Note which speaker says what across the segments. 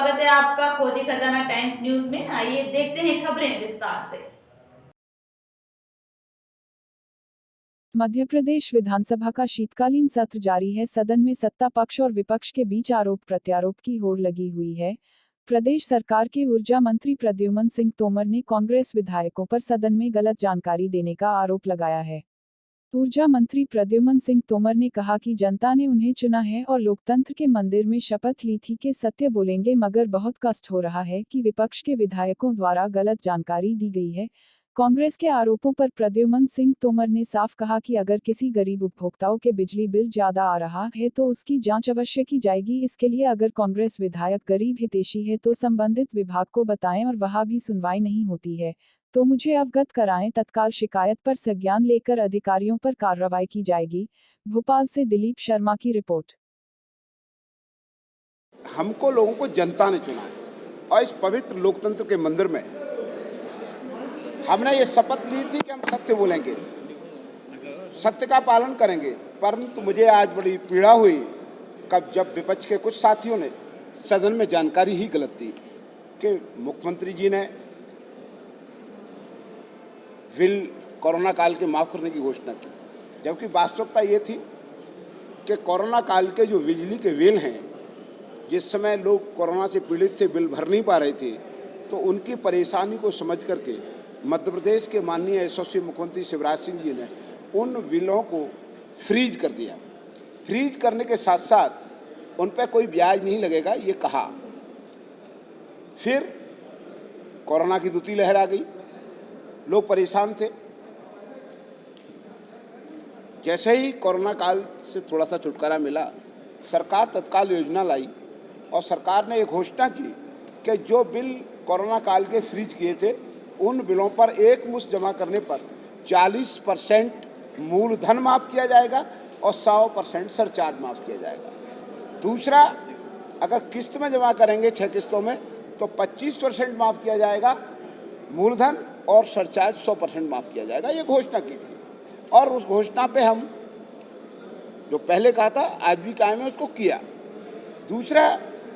Speaker 1: स्वागत है आपका खोजी खजाना टाइम्स न्यूज में। आइए देखते हैं खबरें विस्तार से।
Speaker 2: मध्य प्रदेश विधानसभा का शीतकालीन सत्र जारी है। सदन में सत्ता पक्ष और विपक्ष के बीच आरोप प्रत्यारोप की होड़ लगी हुई है। प्रदेश सरकार के ऊर्जा मंत्री प्रद्युमन सिंह तोमर ने कांग्रेस विधायकों पर सदन में गलत जानकारी देने का आरोप लगाया है। ऊर्जा मंत्री प्रद्युमन सिंह तोमर ने कहा कि जनता ने उन्हें चुना है और लोकतंत्र के मंदिर में शपथ ली थी कि सत्य बोलेंगे, मगर बहुत कष्ट हो रहा है कि विपक्ष के विधायकों द्वारा गलत जानकारी दी गई है। कांग्रेस के आरोपों पर प्रद्युमन सिंह तोमर ने साफ कहा कि अगर किसी गरीब उपभोक्ताओं के बिजली बिल ज्यादा आ रहा है तो उसकी जांच अवश्य की जाएगी। इसके लिए अगर कांग्रेस विधायक गरीब हितैषी है तो संबंधित विभाग को बताएं और वहां भी सुनवाई नहीं होती है तो मुझे अवगत कराएं। तत्काल शिकायत पर संज्ञान लेकर अधिकारियों पर कार्रवाई की जाएगी। भोपाल से दिलीप शर्मा की रिपोर्ट।
Speaker 3: हमको लोगों को जनता ने चुना है और इस पवित्र लोकतंत्र के मंदिर में हमने ये शपथ ली थी कि हम सत्य बोलेंगे, सत्य का पालन करेंगे। परंतु मुझे आज बड़ी पीड़ा हुई जब विपक्ष के कुछ साथियों ने सदन में जानकारी ही गलत दी कि मुख्यमंत्री जी ने बिल कोरोना काल के माफ़ करने की घोषणा की, जबकि वास्तविकता ये थी कि कोरोना काल के जो बिजली के बिल हैं, जिस समय लोग कोरोना से पीड़ित थे, बिल भर नहीं पा रहे थे, तो उनकी परेशानी को समझ करके मध्य प्रदेश के माननीय यशस्वी मुख्यमंत्री शिवराज सिंह जी ने उन बिलों को फ्रीज कर दिया। फ्रीज करने के साथ साथ उन पर कोई ब्याज नहीं लगेगा, ये कहा। फिर कोरोना की दूसरी लहर आ गई, लोग परेशान थे। जैसे ही कोरोना काल से थोड़ा सा छुटकारा मिला, सरकार तत्काल योजना लाई और सरकार ने एक घोषणा की कि जो बिल कोरोना काल के फ्रीज किए थे उन बिलों पर एक मुश्त जमा करने पर 40% मूलधन माफ़ किया जाएगा और 100% सरचार्ज माफ़ किया जाएगा। दूसरा, अगर किस्त में जमा करेंगे 6 किस्तों में तो 25% माफ़ किया जाएगा मूलधन और सरचार्ज 100% माफ़ किया जाएगा। ये घोषणा की थी और उस घोषणा पे हम जो पहले कहा था आज भी कायम है, उसको किया। दूसरा,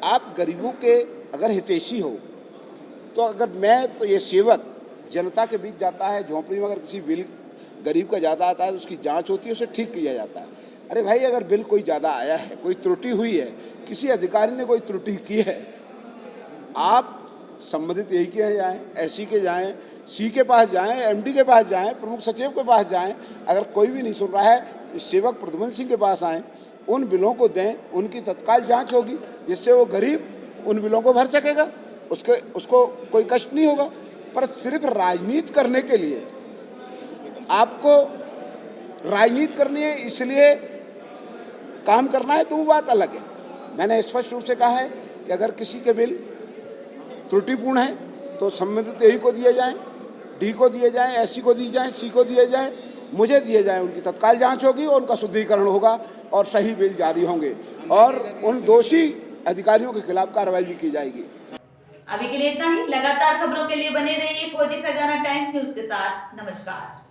Speaker 3: आप गरीबों के अगर हितैषी हो तो अगर मैं तो ये सेवक जनता के बीच जाता है, झोंपड़ी में अगर किसी बिल गरीब का ज़्यादा आता है तो उसकी जांच होती है, उसे ठीक किया जाता है। अरे भाई, अगर बिल कोई ज़्यादा आया है, कोई त्रुटि हुई है, किसी अधिकारी ने कोई त्रुटि की है, आप संबंधित यही के जाएँ, एससी के जाएँ, सी के पास जाएँ, एमडी के पास जाएँ, प्रमुख सचिव के पास जाएँ। अगर कोई भी नहीं सुन रहा है तो सेवक प्रद्युमन सिंह के पास आएँ, उन बिलों को दें, उनकी तत्काल जांच होगी, जिससे वो गरीब उन बिलों को भर सकेगा, उसको कोई कष्ट नहीं होगा। पर सिर्फ राजनीति करने के लिए, आपको राजनीति करनी है इसलिए काम करना है तो वो बात अलग है। मैंने स्पष्ट रूप से कहा है कि अगर किसी के बिल त्रुटिपूर्ण है तो संबंधित यही को दिए जाएं, डी को दिए जाएं, एससी को दिए जाएं, सी को दिए जाएं, मुझे दिए जाएं। उनकी तत्काल जांच होगी और उनका शुद्धिकरण होगा और सही बिल जारी होंगे और उन दोषी अधिकारियों के खिलाफ कार्रवाई भी की जाएगी।
Speaker 1: अभी के लिए इतना ही। लगातार खबरों के लिए बने रहिए खोजी खजाना टाइम्स न्यूज के साथ। नमस्कार।